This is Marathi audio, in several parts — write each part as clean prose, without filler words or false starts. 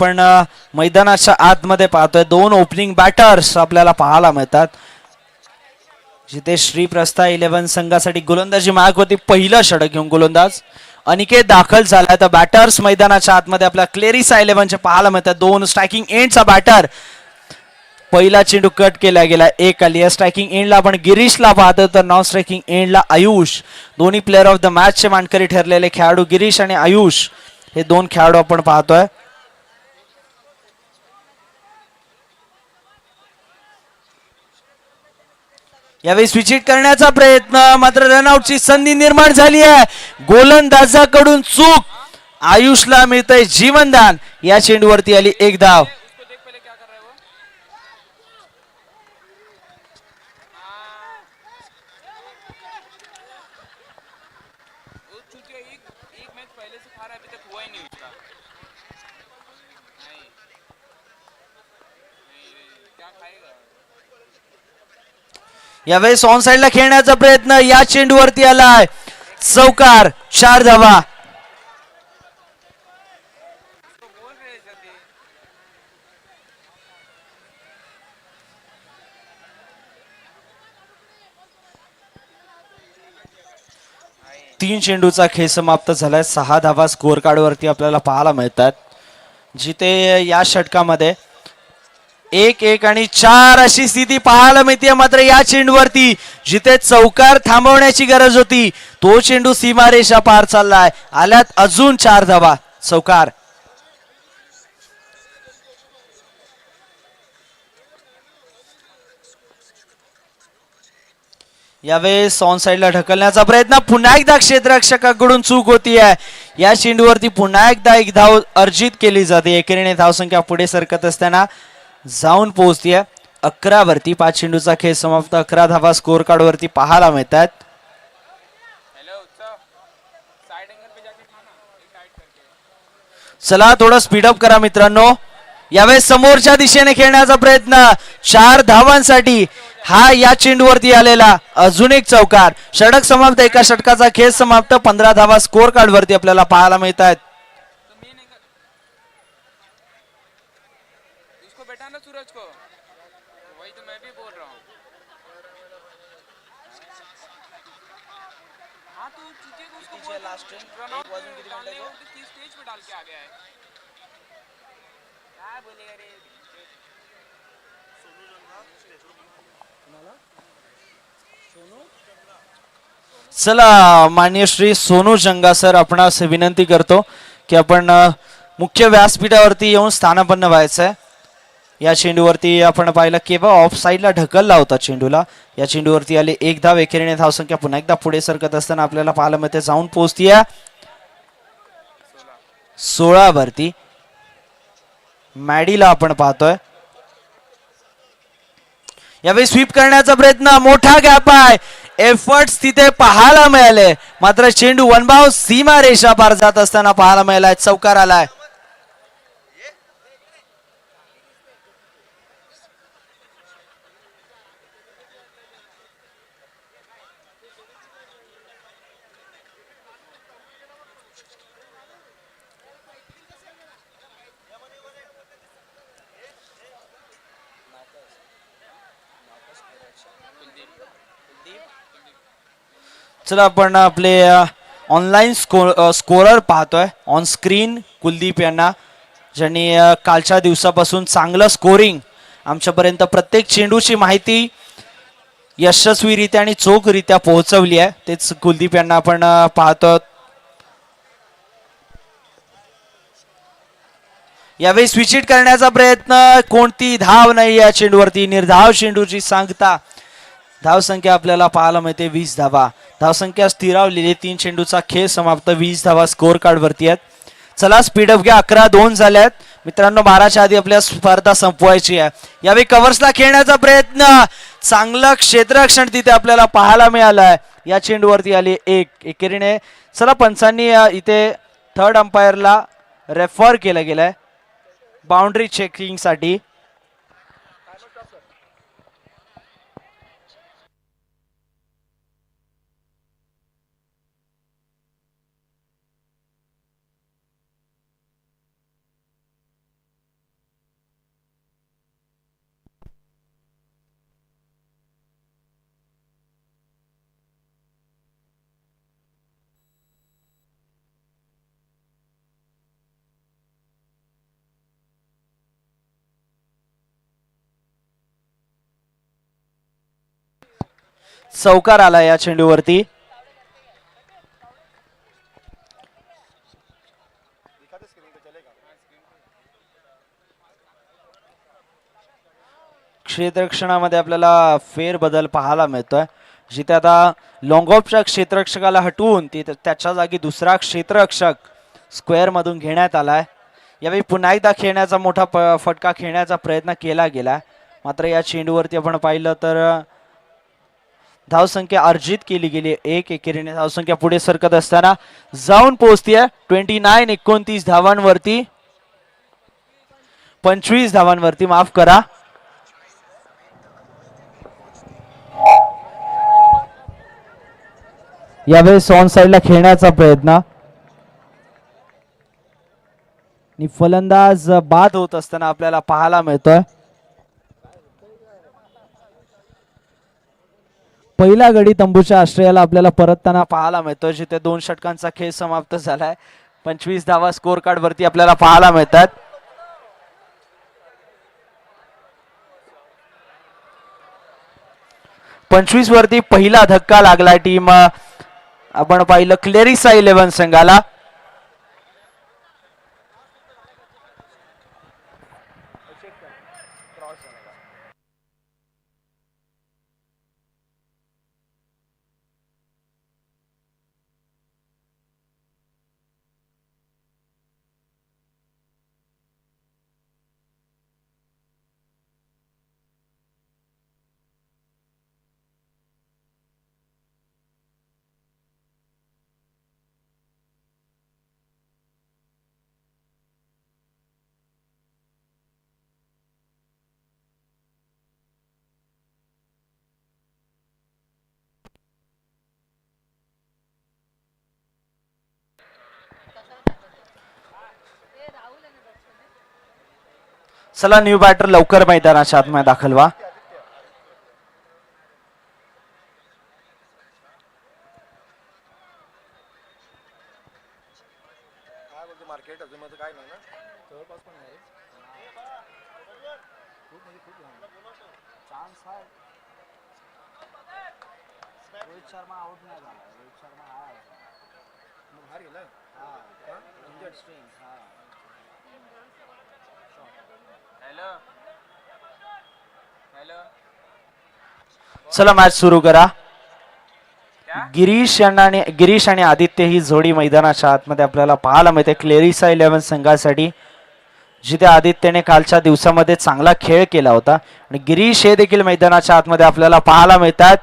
आपण मैदानाच्या आतमध्ये पाहतोय दोन ओपनिंग बॅटर्स आपल्याला पाहायला मिळतात, जिथे श्री प्रस्था 11 संघासाठी गोलंदाजी मार्ग होती. पहिलं षटक घेऊन गोलंदाज अनिकेत दाखल झाला. तर बॅटर्स मैदानाच्या आतमध्ये आपल्या क्लेरिसा 11 पाहायला मिळतात. दोन स्ट्रायकिंग एंडचा बॅटर. पहिला चेंडू कट केला गेला, एक आली. स्ट्रायकिंग एंडला आपण गिरीशला पाहतो, तर नॉन स्ट्रायकिंग एंडला आयुष. दोन्ही प्लेअर ऑफ द मॅच चे मानकरी ठरलेले खेळाडू गिरीश आणि आयुष हे दोन खेळाडू आपण पाहतोय. यावेळी स्विच हिट करण्याचा प्रयत्न, मात्र रनआउटची संधी निर्माण झाली आहे. गोलंदाजाकडून चूक. आयुषला मिळतंय जीवनदान. या चेंडूवरती आली एक धाव. यावेळेस ऑन साइडला खेळण्याचा प्रयत्न, या चेंडूवरती आलाय चौकार. 4 धावा. तीन चेंडूचा खेळ समाप्त झालाय. 6 धावा स्कोअर कार्ड वरती आपल्याला पाहायला मिळतात, जिथे या षटकामध्ये 1-1 आणि 4 अशी स्थिती पाहायला मिळते. मात्र या चेंडूवरती जिथे चौकार थांबवण्याची गरज होती, तो चेंडू सीमारेषा पार चाललाय. आल्यात अजून 4 धावा. चौकार. यावेळेस ऑन साइडला ढकलण्याचा प्रयत्न, पुन्हा एकदा क्षेत्ररक्षकाकडून चूक होतीये. या चेंडूवरती पुन्हा एकदा एक धाव अर्जित केली जाते. एकेरीने धावसंख्या पुढे सरकत असताना जाऊन पोहोचतीये 11 वरती. 5 चेंडूचा खेळ समाप्त. 11 धावा स्कोअर कार्ड वरती पाहायला मिळतात. चला थोडं स्पीडअप करा मित्रांनो. यावेळेस समोरच्या दिशेने खेळण्याचा प्रयत्न, 4 धावांसाठी हा या चेंडूवरती आलेला अजून एक चौकार. षटक समाप्त. एका षटकाचा खेळ समाप्त. 15 धावा स्कोअर कार्ड वरती आपल्याला पाहायला मिळतात. चला मान्य श्री सोनू जंगा सर, आपणास विनंती करतो की आपण मुख्य व्यासपीठावरती येऊन स्थानापन्न व्हायचंय. या चेंडूवरती आपण पाहिलं केवळ ऑफ साइडला ढकलला होता चेंडूला. या चेंडूवरती आले एक धाव. एकेरीने धावसंख्या पुन्हा एकदा पुढे सरकत असताना आपल्याला पाहायला मिळते जाऊन पोहोचतीये 16 वरती. मॅडीला आपण पाहतोय. यावेळी स्वीप करण्याचा प्रयत्न, मोठा गॅप आहे. एफर्ट्स तिथे पाहायला मिळाले, मात्र चेंडू वनभाव सीमा रेषा पार जात असताना पाहायला मिळालाय. चौकार आलाय. चला आपण आपले ऑनलाईन स्कोरर पाहतोय ऑन स्क्रीन. कुलदीप यांना, ज्यांनी कालच्या दिवसापासून चांगलं स्कोरिंग आमच्यापर्यंत प्रत्येक चेंडूची माहिती यशस्वीरित्या आणि चोखरित्या पोहोचवली आहे. तेच कुलदीप यांना आपण पाहतो. यावेळी स्विच हिट करण्याचा प्रयत्न, कोणती धाव नाही या चेंडूवरती. निर्धाव चेंडूची सांगता. धावसंख्या आपल्याला पाहायला मिळते 20 धावा. धावसंख्या स्थिरावलेली. 3 चेंडूचा खेळ समाप्त. 20 धावा स्कोअर कार्ड वरती आहेत. चला स्पीडअप घ्या. 11-2 झाल्यात मित्रांनो. 12च्या आधी आपल्या स्पर्धा संपवायची आहे. यावेळी कव्हर्सला खेळण्याचा प्रयत्न, चांगलं क्षेत्ररक्षण तिथे आपल्याला पाहायला मिळालंय. या चेंडूवरती आली एक. एकेरीने चला पंचांनी इथे थर्ड अंपायरला रेफर केलं गेलंय बाउंड्री चेकिंग साठी. चौकार आला या चेंडूवरती. क्षेत्ररक्षणामध्ये आपल्याला फेरबदल पाहायला मिळतोय, जिथे आता लॉंग ऑफच्या क्षेत्ररक्षकाला हटवून त्याच्या जागी दुसरा क्षेत्ररक्षक स्क्वेअर मधून घेण्यात आलाय. यावेळी पुन्हा एकदा खेळण्याचा मोठा फटका खेळण्याचा प्रयत्न केला गेला, मात्र या चेंडूवरती आपण पाहिलं तर धावसंख्या अर्जित केली गेली. एकेरीने धावसंख्या पुढे सरकत असताना जाऊन पोहोचतीये 29-29 धावांवरती, 25 धावांवरती, माफ करा. यावेळेस ऑन साइडला खेळण्याचा प्रयत्न आणि फलंदाज बाद होत असताना आपल्याला पाहायला मिळतोय. पहिला गडी तंबूच्या आश्रयाला आपल्याला परतताना पाहायला मिळतोय, जिथे 2 षटकांचा खेळ समाप्त झालाय. 25 धावा स्कोर कार्ड वरती आपल्याला पाहायला मिळतात. पंचवीस वरती पहिला धक्का लागला टीम आपण पाहिलं क्लेरिसा 11 संघाला. चला न्यू बॅटर लवकर मैदानाच्या आतमध्ये दाखल व्हा. चला मॅच सुरू करा. गिरीश आणि आदित्य ही जोडी मैदानाच्या आतमध्ये आपल्याला पाहायला मिळते क्लेरिसा 11 संघासाठी, जिथे आदित्यने कालच्या दिवसामध्ये चांगला खेळ केला होता आणि गिरीश हे देखील मैदानाच्या आतमध्ये आपल्याला पाहायला मिळतात.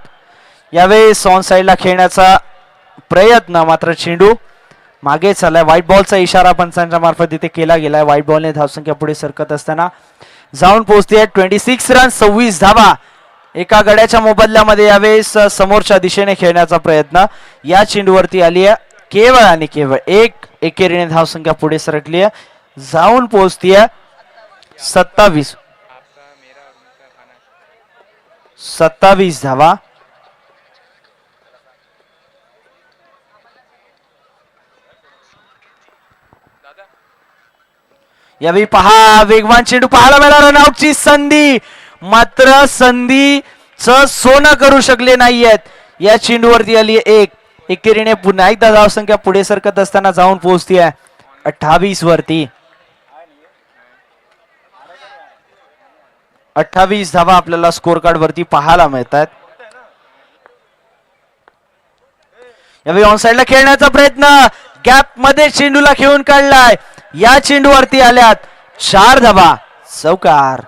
यावेळी ऑन साइडला खेळण्याचा प्रयत्न, मात्र चेंडू मागे चाललाय. व्हाईट बॉलचा इशारा पंचांच्या मार्फत इथे केला गेलाय. व्हाईट बॉलने धावसंख्या पुढे सरकत असताना जाऊन पोहोचते 26 रन 26 धावा एका गड्याच्या मोबदल्यामध्ये. यावेळेस समोरच्या दिशेने खेळण्याचा प्रयत्न या चेंडूवरती आली आहे. केवळ आणि केवळ एकेरीने धावसंख्या पुढे सरकली आहे, जाऊन पोहोचतीये 27 धावा. यावेळी पहा वेगवान चेंडू पाहायला मिळाला. रनआउटची संधी, मात्र संधीच सोनं करू शकले नाहीयेत. या चेंडूवरती आली एकेरीने पुन्हा एकदा धावसंख्या पुढे सरकत असताना जाऊन पोहोचतीये 28 वरती. 28 धावा आपल्याला स्कोर कार्ड वरती पाहायला मिळतात. यावेळी ऑन साइडला खेळण्याचा प्रयत्न, गॅप मध्ये चेंडूला खेळून काढलाय. या चेंडूवरती आल्यात 4 धावा, चौकार.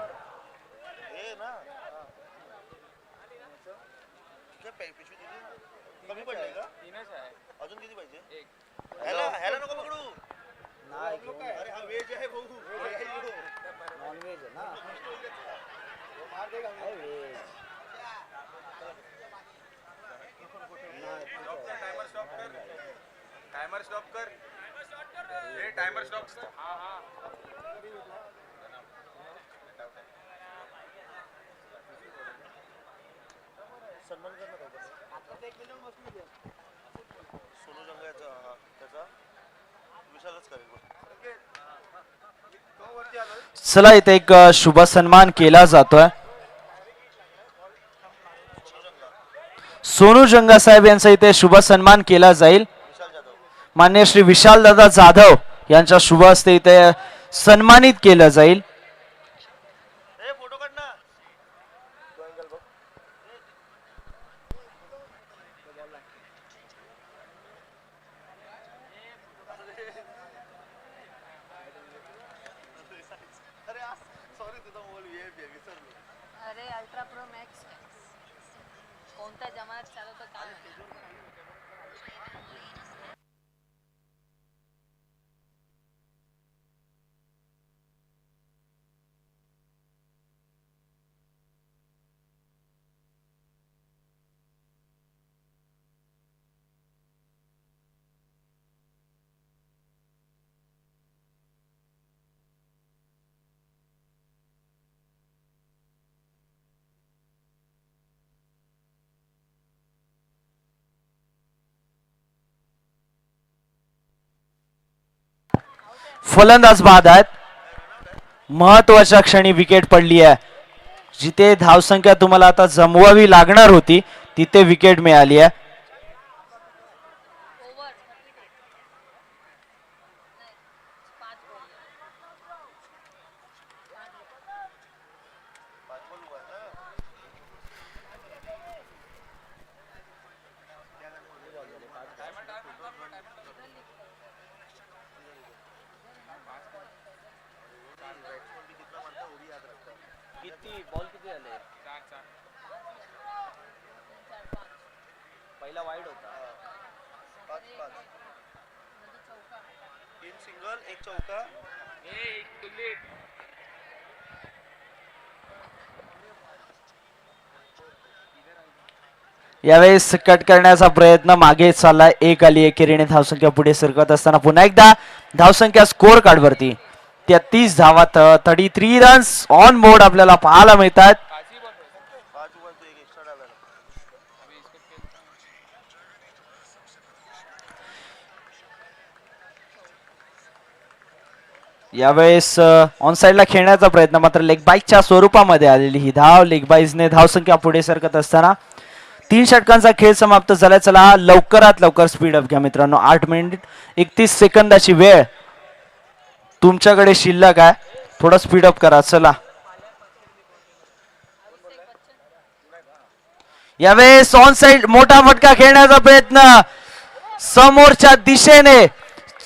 टाइमर स्टॉप कर. Timer stop. सन्मान करणार आता 1 मिनिट बसली सोनू जंगाचा त्याचा विशालच करेल. चला इथे एक शुभ सन्मान केला जातोय. सोनू जंगा साहेब यांचा इथे शुभ सन्मान केला जाईल. विशाल जाधव. मान्य श्री विशालदादा जाधव यांच्या शुभ हस्ते इथे सन्मानित केलं जाईल. ए फोटो काढ ना. अरे सॉरी तुझा मोबाईल VIP आहे, विसरलो. अरे अल्ट्रा प्रो मॅक्स आहे. कोणत्या जमान्यात चालवतो काय माहिती. फलंदाज बाद आहेत. महत्वाच्या क्षणी विकेट पडली आहे. जिथे धावसंख्या तुम्हाला आता जमवावी लागणार होती तिथे विकेट मिळाली आहे. ओव्हर 38 नाही 5 बॉल. पाच बॉल उभा आहे. किती बॉल किती झाले? 4-5 पहिला वाईड होता. 5-5. म्हणजे चौका. 3 सिंगल 1 चौका. यावेळेस कट करण्याचा प्रयत्न मागे चाललाय. एक आली एकेरीने धावसंख्या पुढे सरकत असताना पुन्हा एकदा धावसंख्या स्कोर कार्ड वरती 33 धावात 33 रन्स ऑन बोर्ड आपल्याला पाहायला मिळतात. 5 उभा तो एक एक्स्ट्रा डावायला. यावेळेस ऑन साइडला खेळण्याचा प्रयत्न मात्र लेग बाईकच्या स्वरूपामध्ये आलेली ही धाव. लेग बाईजने धावसंख्या पुढे सरकत असताना 3 षटकांचा खेळ समाप्त झाला. चला लवकरात लवकर स्पीड अप घ्या मित्रांनो. 8 मिनिट 31 सेकंदाची वेळ तुमच्याकडे शिल्लक आहे. थोडं स्पीड अप करा. चला यावेळेस ऑन साइड मोठा फटका खेळण्याचा प्रयत्न समोरच्या दिशेने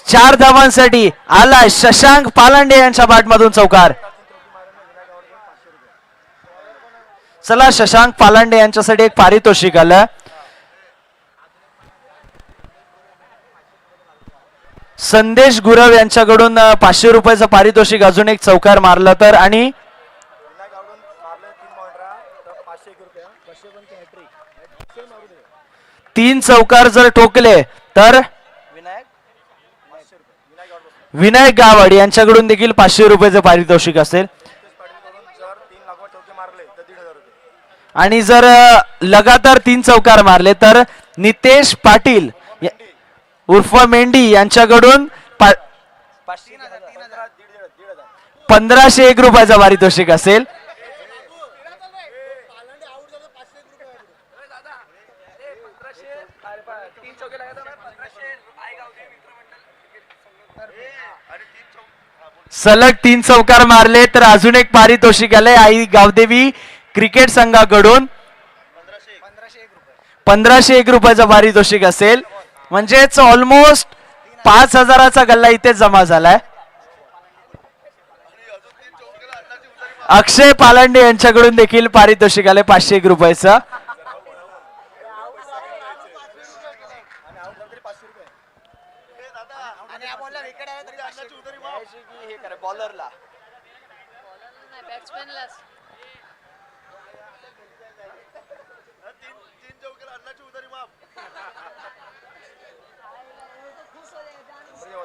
4 धावांसाठी आलाय. शशांक पालांडे यांच्या बॅटमधून चौकार. चला शशांक पालांडे यांच्यासाठी एक पारितोषिक आलं. संदेश गुरव यांच्याकडून 500 रुपयाचं पारितोषिक. अजून एक चौकार मारलं तर आणि 3 चौकार जर ठोकले तर विनायक गावड यांच्याकडून देखील 500 रुपयाचं पारितोषिक असेल. आणि जर लगातार 3 चौकार मारले तर नितेश पाटील उर्फ मेंढी यांच्याकडून 1501 रुपयाचं पारितोषिक असेल. सलग 3 चौकार मारले तर अजून एक पारितोषिक आलंय आई गावदेवी क्रिकेट संघाकडून 1501 रुपयाचं पारितोषिक असेल. म्हणजेच ऑलमोस्ट 5000चा गल्ला इथे जमा झालाय. अक्षय पालांडे यांच्याकडून देखील पारितोषिक आले 501 रुपयाचं. बॉलरला नाही बॅट्समॅनलाच. तीन चौकेला अन्नाची उधारी माफ.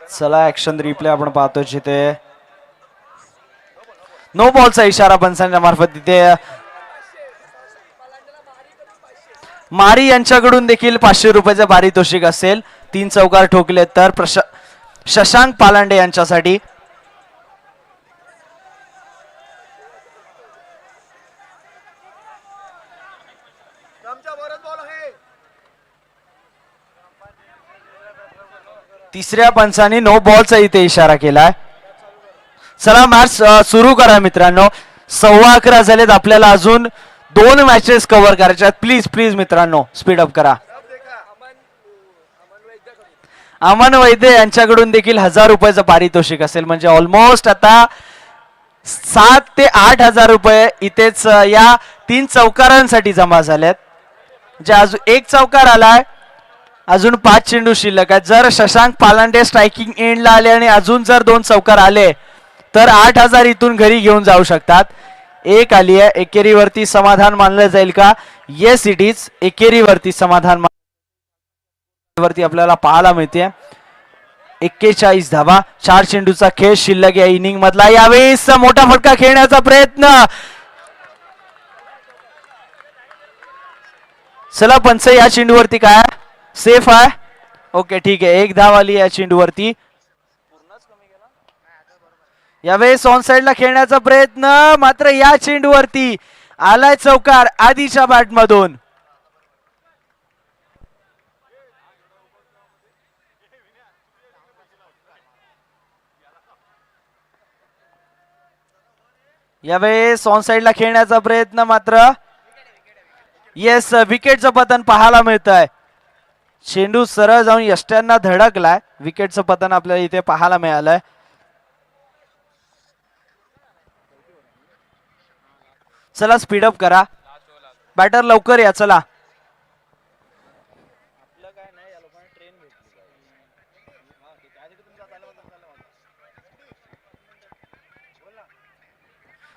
चला ऍक्शन रिप्ले आपण पाहतो जिथे नो बॉलचा इशारा पंचांच्या मार्फत तिथे मारी यांच्याकडून देखील 500 रुपयाचं पारितोषिक असेल. 3 चौकार ठोकले तर शशांक पालांडे यांच्यासाठी. आमच्या वरच बॉल आहे. तिसऱ्या पंचाने नो बॉलचा इथे इशारा केलाय. चला मॅच सुरू करा मित्रांनो. 11:15 झालेत. आपल्याला अजून 2 मॅचेस कव्हर करायच्या आहेत. प्लीज प्लीज मित्रांनो स्पीड अप करा. अमन वैद्य यांच्याकडून देखील 1000 रुपयाचं पारितोषिक असेल. म्हणजे ऑलमोस्ट आता 7 ते 8,000 रुपये इथेच या 3 चौकारांसाठी जमा झालेत. जे अजून एक चौकार आलाय. अजून 5 चेंडू शिल्लक आहेत. जर शशांक पालांडे स्ट्रायकिंग एंडला आले आणि अजून जर 2 चौकार आले तर 8,000 इथून घरी घेऊन जाऊ शकतात. एक आली आहे. एकेरीवरती समाधान मानलं जाईल का? Yes it is. एकेरीवरती समाधान वरती आपल्याला पाहायला मिळते. 41 धावा. 4 चेंडूचा खेळ शिल्लक या इनिंग मधला. यावेळेस मोठा फटका खेळण्याचा प्रयत्न. चला पंच या चेंडूवरती काय सेफ आहे. ओके ठीक आहे. 1 धाव आली या चेंडूवरती. यावेळेस ऑन साइडला खेळण्याचा प्रयत्न. मात्र या चेंडूवरती आलाय चौकार आधीच्या बॅट मधून. यावेळेस ऑन साइडला खेळण्याचा प्रयत्न. मात्र येस विकेटचं पतन पाहायला मिळत आहे. चेंडू सरळ जाऊन यष्ट्यांना धडकलाय. विकेटचं पतन आपल्याला इथे पाहायला मिळालंय. चला स्पीडअप करा. बॅटर लवकर या. चला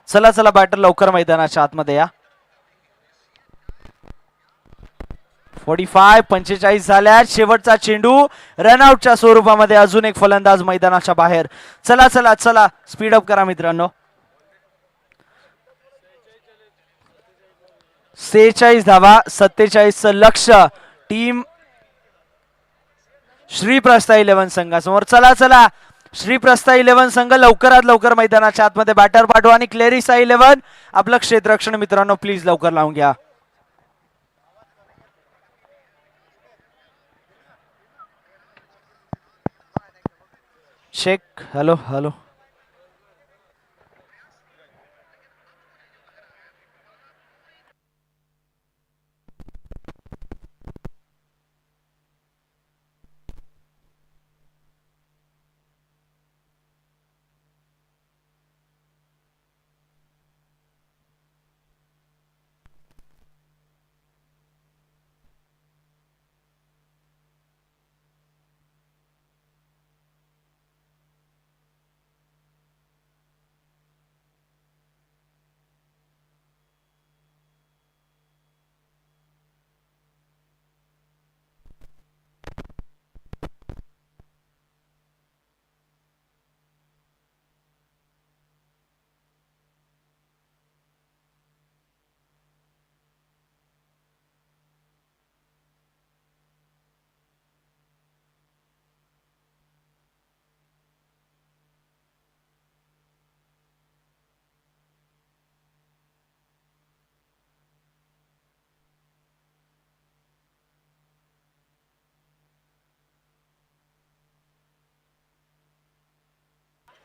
चला चला बॅटर लवकर मैदानाच्या आतमध्ये या. 45 झाल्या. शेवटचा चेंडू रनआउटच्या स्वरूपामध्ये. अजून एक फलंदाज मैदानाच्या बाहेर. चला चला चला स्पीडअप करा मित्रांनो. 46 धावा. 47चं लक्ष टीम श्रीप्रस्था 11 संघासमोर. चला चला श्रीप्रस्था 11 संघ लवकरात लवकर मैदानाच्या आतमध्ये बॅटर पाठवा. आणि क्लेरिसा 11 आपलं क्षेत्ररक्षण मित्रांनो प्लीज लवकर लावून घ्या. चेक. Hello hello.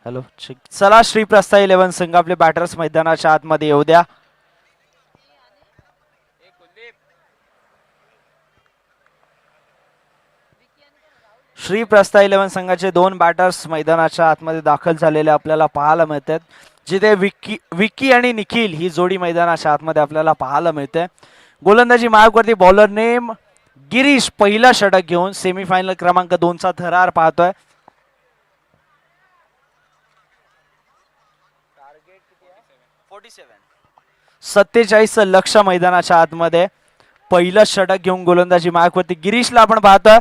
हॅलो. चला श्रीप्रस्था 11 संघ आपले बॅटर्स मैदानाच्या आतमध्ये येऊ द्या. श्रीप्रस्था 11 संघाचे 2 बॅटर्स मैदानाच्या आतमध्ये दाखल झालेले आपल्याला पाहायला मिळतात. जिथे विक्की आणि निखिल ही जोडी मैदानाच्या आतमध्ये आपल्याला पाहायला मिळते. गोलंदाजी मार्कवरती बॉलर नेम गिरीश पहिला षटक घेऊन सेमीफायनल क्रमांक 2चा थरार पाहतोय. 47 लक्ष मैदानाच्या आतमध्ये पहिलं षटक घेऊन गोलंदाजी मार्कवरती गिरीशला आपण पाहतोय.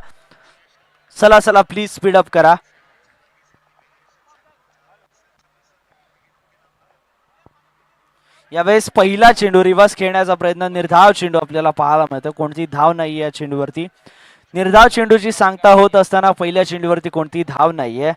चला चला प्लीज स्पीडअप करा. यावेळेस पहिला चेंडू रिव्हर्स खेळण्याचा प्रयत्न. निर्धाव चेंडू आपल्याला पाहायला मिळतो. कोणती धाव नाहीये या चेंडूवरती. निर्धाव चेंडूची सांगता होत असताना पहिल्या चेंडूवरती कोणती धाव नाहीये.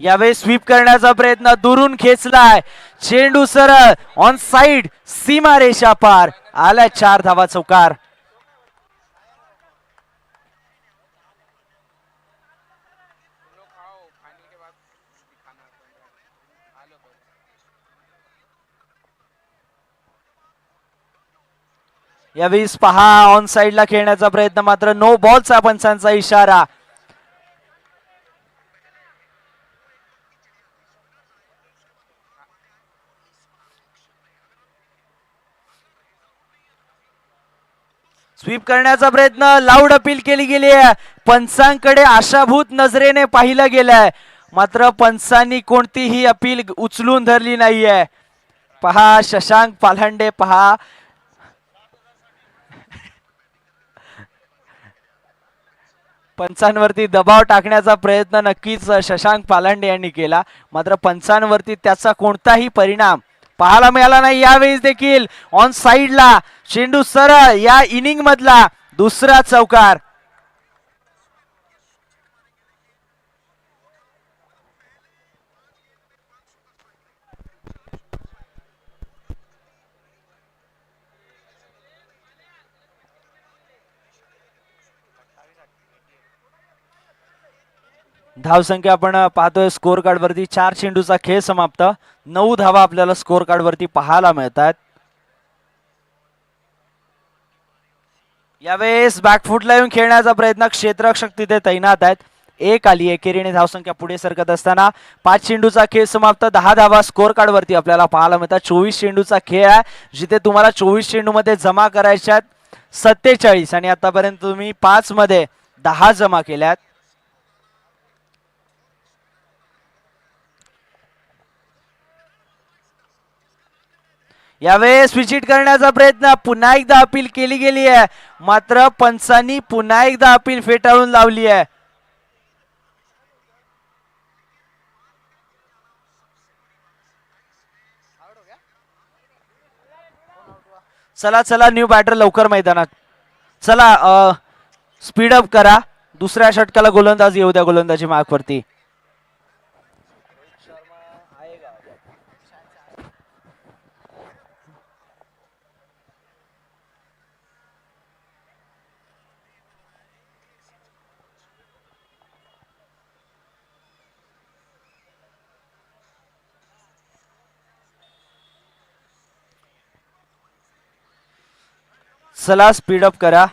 यावेळी स्वीप करण्याचा प्रयत्न दुरून खेचलाय, चेंडू सरळ ऑन साइड, सीमा रेषा पार, आलाय 4 धावा चौकार. यावेळी पहा ऑन साइडला खेळण्याचा प्रयत्न, मात्र नो बॉलचा पंचांचा इशारा. स्वीप करण्याचा प्रयत्न, लाऊड अपील केली गेली आहे. पंचांकडे आशाभूत नजरेने पाहिलं गेलंय, मात्र पंचांनी कोणतीही अपील उचलून धरली नाहीये. पहा शशांक पालांडे, पहा पंचांवरती दबाव टाकण्याचा प्रयत्न नक्कीच शशांक पालांडे यांनी केला, मात्र पंचांवरती त्याचा कोणताही परिणाम पाहायला मिळाला नाही. यावेळी देखील ऑन साइडला चेंडू सरळ, या इनिंग मधला दुसरा चौकार. धावसंख्या आपण पाहतोय स्कोर कार्ड वरती, 4 चेंडूचा खेळ समाप्त, 9 धावा आपल्याला स्कोर कार्ड वरती पाहायला मिळतात. यावेळेस बॅकफुटला येऊन खेळण्याचा प्रयत्न, क्षेत्ररक्षक तिथे तैनात आहेत. एक आली एकेरीने धावसंख्या पुढे सरकत असताना 5 चेंडूचा खेळ समाप्त, 10 धावा स्कोर कार्ड वरती आपल्याला पाहायला मिळतात. 24 चेंडूचा खेळ आहे, जिथे तुम्हाला 24 चेंडू मध्ये जमा करायच्यात 47 आणि आतापर्यंत तुम्ही 5 मध्ये 10 जमा केल्यात. यावेळेस विचिट करण्याचा प्रयत्न, पुन्हा एकदा अपील केली गेली आहे, मात्र पंचांनी पुन्हा एकदा अपील फेटाळून लावली आहे. चला चला न्यू बॅटर लवकर मैदानात, चला स्पीड अप करा. दुसऱ्या षटकाला गोलंदाज येऊ द्या गोलंदाजी मार्क वरती. चला स्पीड अप करा.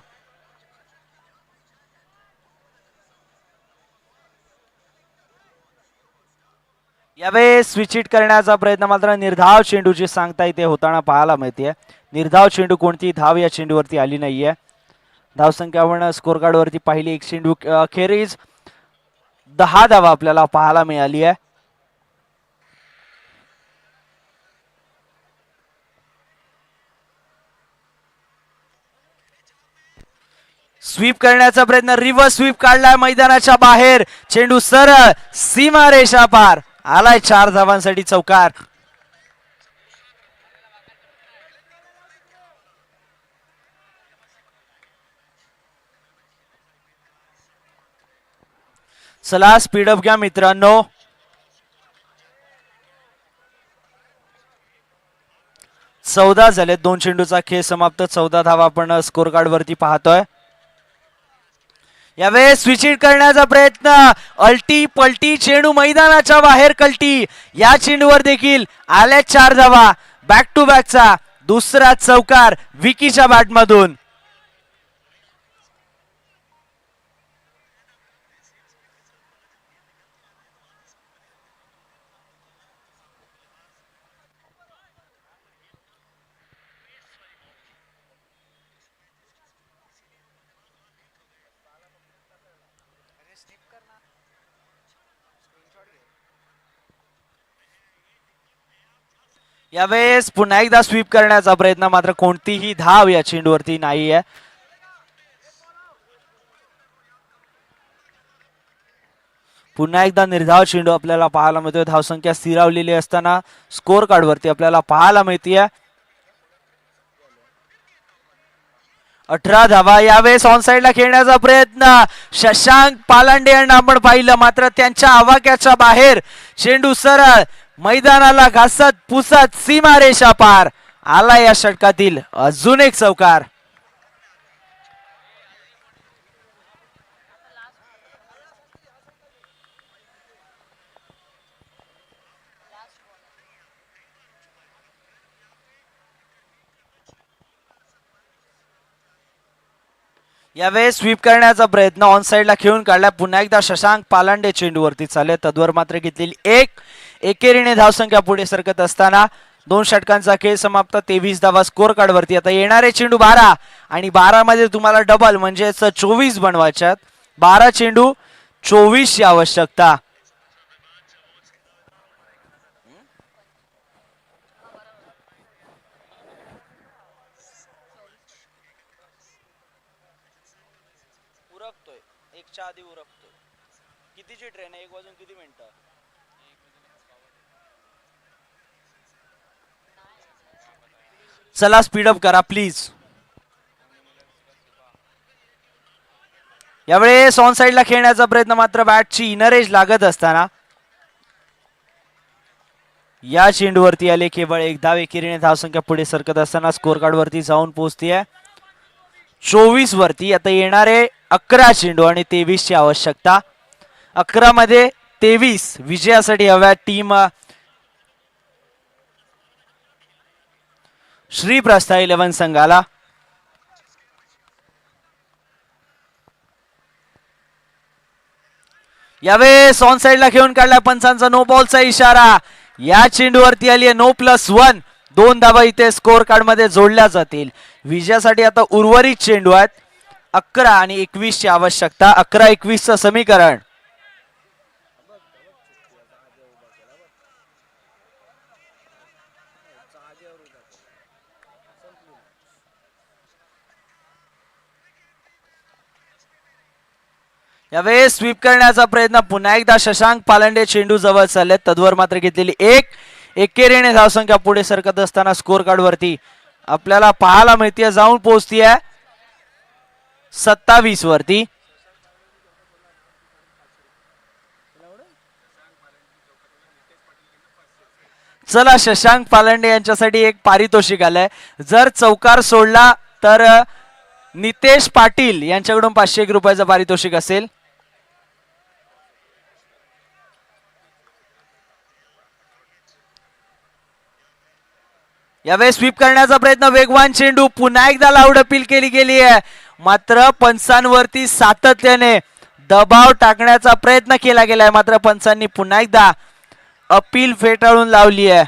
यावेळेस स्विचिट करण्याचा प्रयत्न, मात्र निर्धाव चेंडूची सांगता इथे होताना पाहायला मिळते. निर्धाव चेंडू, कोणती धाव या चेंडूवरती आली नाहीये. धावसंख्या आपण स्कोर कार्ड वरती पाहिली, एक चेंडू अखेरीस 10 धावा आपल्याला पाहायला मिळाली आहे. स्वीप करण्याचा प्रयत्न, रिव्हर्स स्वीप काढलाय मैदानाच्या बाहेर, चेंडू सरळ सीमा रेषा पार, आलाय 4 धावांसाठी चौकार. चला स्पीडअप घ्या मित्रांनो. चौदा झाले, 2 चेंडूचा खेळ समाप्त, 14 धावा आपण स्कोर कार्ड वरती पाहतोय. यावेळेस स्विचिट करण्याचा प्रयत्न, अल्टी पलटी चेंडू मैदानाच्या बाहेर कल्टी, या चेंडूवर देखील आल्या 4 धावा. बॅक टू बॅकचा दुसरा चौकार विकीच्या बॅटमधून. यावेळेस पुन्हा एकदा स्वीप करण्याचा प्रयत्न, मात्र कोणतीही धाव या चेंडूवरती नाहीये. पुन्हा एकदा निर्धाव चेंडू आपल्याला पाहायला मिळतोय. धावसंख्या स्थिरावलेली असताना स्कोर कार्ड वरती आपल्याला पाहायला मिळतीये. 18 धावा. यावेळेस ऑन साइडला खेळण्याचा प्रयत्न शशांक पालांडे यांना आपण पाहिलं, मात्र त्यांच्या आवाक्याच्या बाहेर चेंडू सरळ मैदानाला घासत पुसत सीमारेषा पार आला. या षटकातील अजून एक चौकार. यावेळेस स्वीप करण्याचा प्रयत्न ऑन साइडला खेळून काढला. पुन्हा एकदा शशांक पालांडे चेंडूवरती चालले. तद्वर मात्र घेतलेली एकेरीने धावसंख्या पुढे सरकत असताना 2 षटकांचा खेळ समाप्त. 23 धावा स्कोर कार्ड वरती. आता येणारे चेंडू 12 आणि 12 मध्ये तुम्हाला डबल म्हणजे 24 बनवायच्यात. 12 चेंडू 24 ची आवश्यकता. उरकतोय 1च्या आधी उरकतोय. कितीची ट्रेन आहे? 1 वाजून किती मिनिटं? चला स्पीडअप करा प्लीज. यावेळेस ऑन साइडला खेळण्याचा प्रयत्न मात्र बॅटची इनर एज लागत असताना या चेंडूवरती आले केवळ 1 धाव. एकेरीने धावसंख्या पुढे सरकत असताना स्कोर कार्ड वरती जाऊन पोहोचतीये 24 वरती. आता येणारे 11 चेंडू आणि 23 ची आवश्यकता. 11 मध्ये 23 विजयासाठी हव्या टीम श्री प्रस्था 11 संघाला. यावेळेस ऑन साइडला खेळून काढला. पंचांचा नो बॉलचा इशारा. या चेंडूवरती आली आहे नो+1. 2 धावा इथे स्कोर कार्ड मध्ये जोडल्या जातील. विजयासाठी आता उर्वरित चेंडू आहेत 11 आणि 21 ची आवश्यकता. 11-21 चं समीकरण. यावेळेस स्वीप करण्याचा प्रयत्न पुन्हा एकदा शशांक पालांडे चेंडू जवळ चालले. तद्वर मात्र घेतलेली एकेरीने धावसंख्या पुढे सरकत असताना स्कोर कार्ड वरती आपल्याला पाहायला मिळते जाऊन पोहोचतीये 27 वरती. चला शशांक पालांडे यांच्यासाठी एक पारितोषिक आलंय. जर चौकार सोडला तर नितेश पाटील यांच्याकडून 501 रुपयाचं पारितोषिक असेल. यावेळेस स्वीप करण्याचा प्रयत्न. वेगवान चेंडू. पुन्हा एकदा लाऊड अपील केली गेली आहे, मात्र पंचांवरती सातत्याने दबाव टाकण्याचा प्रयत्न केला गेलाय, मात्र पंचांनी पुन्हा एकदा अपील फेटाळून लावली आहे.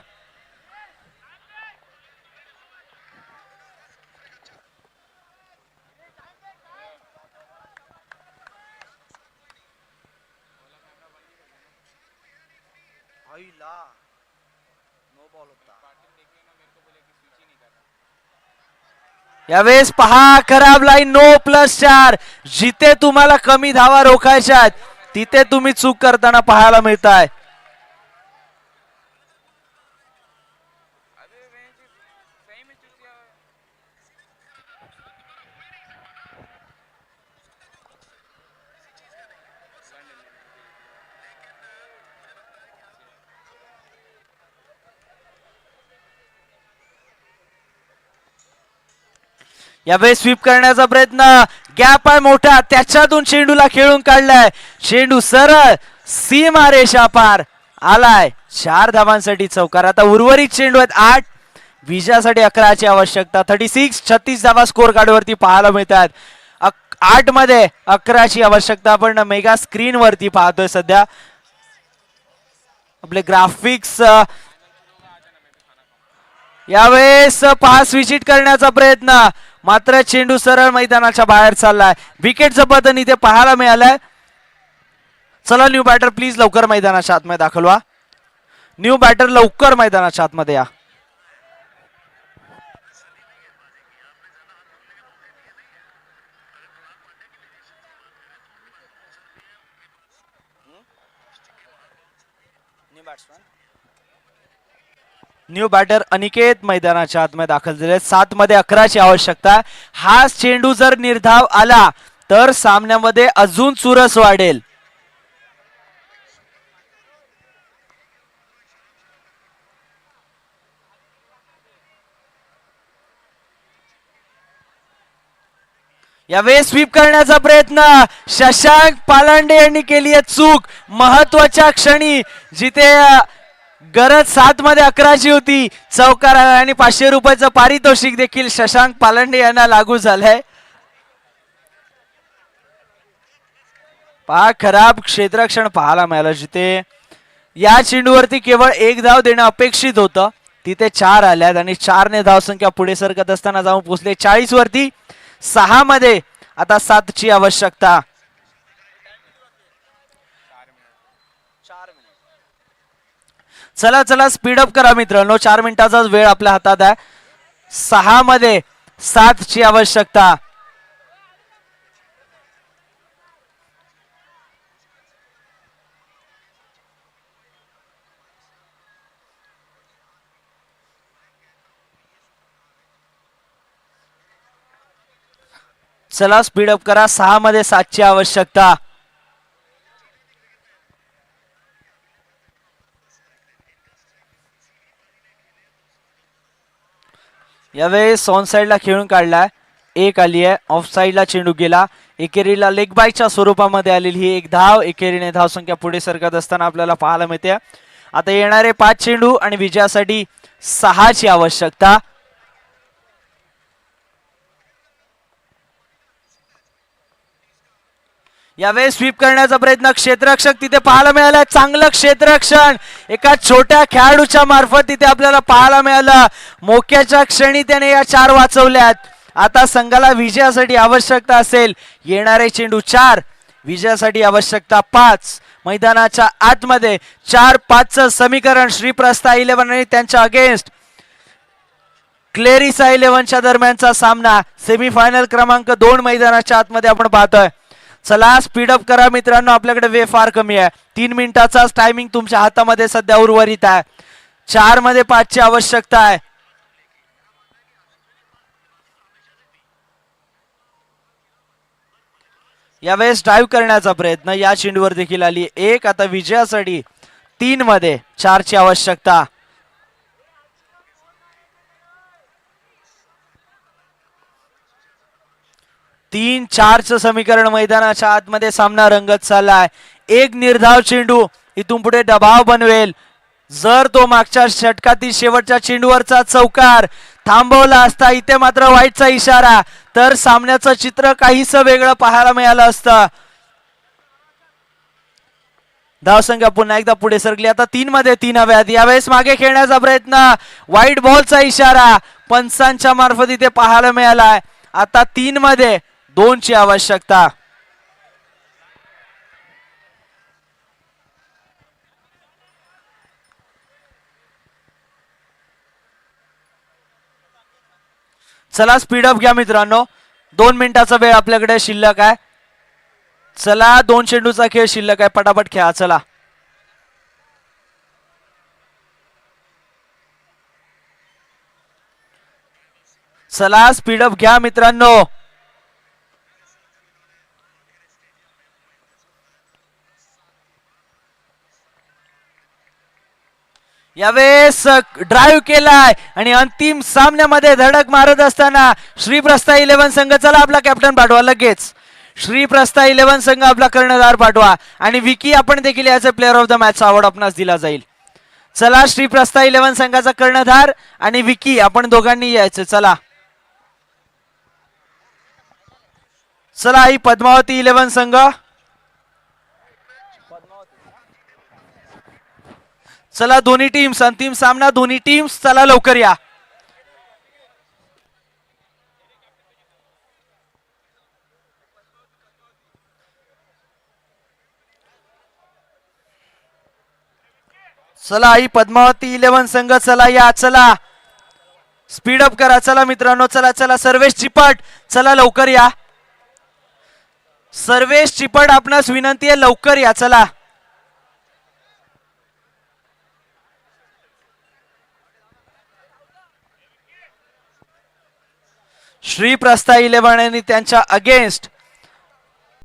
यावेळेस पहा खराब लाईन. नो+4. जिथे तुम्हाला कमी धावा रोखायच्या तिथे तुम्ही चूक करताना पाहायला मिळताय. यावेळी स्वीप करण्याचा प्रयत्न. गॅप आहे मोठा, त्याच्यातून चेंडूला खेळून काढलाय. चेंडू सरळ सीमारेषा पार आलाय. 4 धावांसाठी चौकार. आता उर्वरित चेंडू आहेत 8. विजयासाठी 11 ची आवश्यकता. 36 धावा स्कोर कार्ड वरती पाहायला मिळतात. 8 मध्ये 11 ची आवश्यकता. आपण मेगा स्क्रीन वरती पाहतोय सध्या. आपले ग्राफिक्स यावेळेस पास विचिट करण्याचा प्रयत्न, मात्र चेंडू सरळ मैदानाच्या बाहेर चाललाय. विकेटचं पतन इथे पाहायला मिळालंय. चला न्यू बॅटर प्लीज लवकर मैदानाच्या आतमध्ये दाखल व्हा. न्यू बॅटर लवकर मैदानाच्या आतमध्ये या. न्यू बॅटर अनिकेत मैदानाच्या आतमध्ये दाखल झाले. 7 मध्ये 11ची आवश्यकता. हा चेंडू जर निर्धाव आला तर सामन्यामध्ये अजून चुरस वाढेल. यावेळी स्वीप करण्याचा प्रयत्न. शशांक पालांडे यांनी केली आहे चूक महत्वाच्या क्षणी, जिथे गरज 7 मध्ये 11ची होती. चौकार आला आणि 500 रुपयाचं पारितोषिक देखील शशांक पालांडे यांना लागू झालंय. पहा खराब क्षेत्ररक्षण पाहायला मिळालं, जिथे या चेंडूवरती केवळ 1 धाव देणं अपेक्षित होतं, तिथे 4 आल्यात आणि 4 ने धावसंख्या पुढे सरकत असताना जाऊन पोहोचले 40 वरती. 6 मध्ये आता 7ची आवश्यकता. चला चला स्पीडअप करा मित्रांनो, 4 मिनिटाचा वेळ आपल्या हातात आहे. 6 मध्ये 7ची आवश्यकता. चला स्पीडअप करा. 6 मध्ये 7ची आवश्यकता. यावेळेस ऑन साइडला खेळून काढलाय. 1 आली आहे. ऑफ साइडला चेंडू गेला. एकेरीला लेग बायच्या स्वरूपामध्ये आलेली ही 1 धाव. एकेरीने धावसंख्या पुढे सरकत असताना आपल्याला पाहायला मिळते. आता येणारे 5 चेंडू आणि विजयासाठी 6ची आवश्यकता. यावेळी स्वीप करण्याचा प्रयत्न. क्षेत्ररक्षक तिथे पाहायला मिळाला. चांगलं क्षेत्ररक्षण एका छोट्या खेळाडूच्या मार्फत तिथे आपल्याला पाहायला मिळालं. मोक्याच्या क्षणी त्याने या 4 वाचवल्यात. आता संघाला विजयासाठी आवश्यकता असेल येणारे चेंडू 4, विजयासाठी आवश्यकता 5. मैदानाच्या आतमध्ये 4-5चं समीकरण श्रीप्रस्था 11 आणि त्यांच्या अगेन्स्ट क्लेरिसा 11च्या दरम्यानचा सामना. सेमीफायनल क्रमांक 2 मैदानाच्या आतमध्ये आपण पाहतोय. चला स्पीडअप करा मित्रांनो, आपल्याकडे वेळ फार कमी आहे. 3 मिनिटाचाच टायमिंग तुमच्या हातामध्ये सध्या उर्वरित आहे. 4 मध्ये 5ची आवश्यकता आहे. यावेळेस ड्राईव्ह करण्याचा प्रयत्न या चेंडूवर देखील आली 1. आता विजयासाठी 3 मध्ये 4ची आवश्यकता. तीन 4चं समीकरण मैदानाच्या आतमध्ये सामना रंगत चाललाय. 1 निर्धाव चेंडू इथून पुढे दबाव बनवेल. जर तो मागच्या षटकातील शेवटच्या चेंडूवरचा चौकार थांबवला असता, इथे मात्र वाईटचा इशारा, तर सामन्याचं चित्र काहीसं वेगळं पाहायला मिळालं असतं. धावसंख्या पुन्हा एकदा पुढे सरकली. आता 3 मध्ये 3 हव्यात. यावेळेस मागे खेळण्याचा प्रयत्न. व्हाईट बॉलचा इशारा पंचांच्या मार्फत इथे पाहायला मिळालाय. आता 3 मध्ये 2ची आवश्यकता. चला स्पीडअप घ्या मित्रांनो, 2 मिनिटाचा वेळ आपल्याकडे शिल्लक आहे. चला 2 चेंडूचा खेळ शिल्लक आहे, पटापट खेळा. चला चला स्पीडअप घ्या मित्रांनो. यावेळेस ड्राईव्ह केलाय आणि अंतिम सामन्यामध्ये धडक मारत असताना श्रीप्रस्था 11 संघ. चला आपला कॅप्टन पाठवा लगेच. श्रीप्रस्था 11 संघ आपला कर्णधार पाठवा आणि विकी आपण देखील याचे player of the match award आपणास दिला जाईल. चला श्रीप्रस्था 11 संघाचा कर्णधार आणि विकी आपण दोघांनी यायचं. चला चला ही पद्मावती 11 संघ. चला दोन्ही टीम्स, अंतिम सामना दोन्ही टीम्स. चला लवकर या. चला ही पद्मावती 11 संघ. चला या, चला स्पीडअप करा. चला मित्रांनो, चला चला. सर्वेश चिपट, चला लवकर या. सर्वेश चिपट आपणास विनंती आहे, लवकर या. चला श्री प्रस्था 11 यांनी त्यांच्या अगेन्स्ट